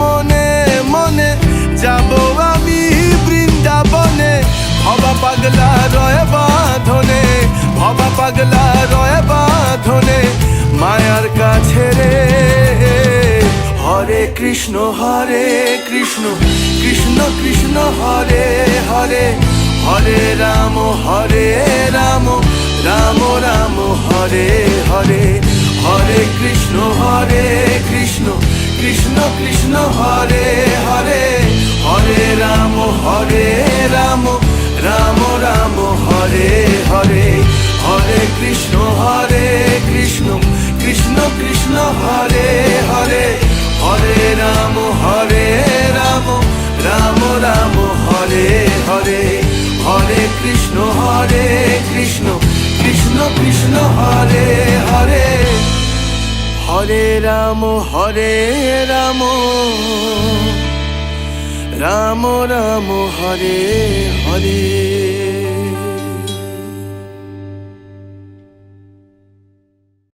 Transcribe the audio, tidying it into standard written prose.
মনে মনে যাব আমি বৃন্দাবনে। ভবা পাগলা রয় বাঁধনে, ভবা পাগলা রয় বাঁধনে মায়ার কাছে রে। হরে কৃষ্ণ কৃষ্ণ কৃষ্ণ হরে হরে, হরে রাম রাম রাম হরে হরে। হরে কৃষ্ণ কৃষ্ণ কৃষ্ণ হরে হরে, হরে রাম রাম রাম হরে হরে। হরে কৃষ্ণ কৃষ্ণ কৃষ্ণ হরে হরে, হরে রাম রাম রাম হরে হরে। হরে কৃষ্ণ কৃষ্ণ কৃষ্ণ হরে হরে, হরে রাম রাম রাম হরে হরে।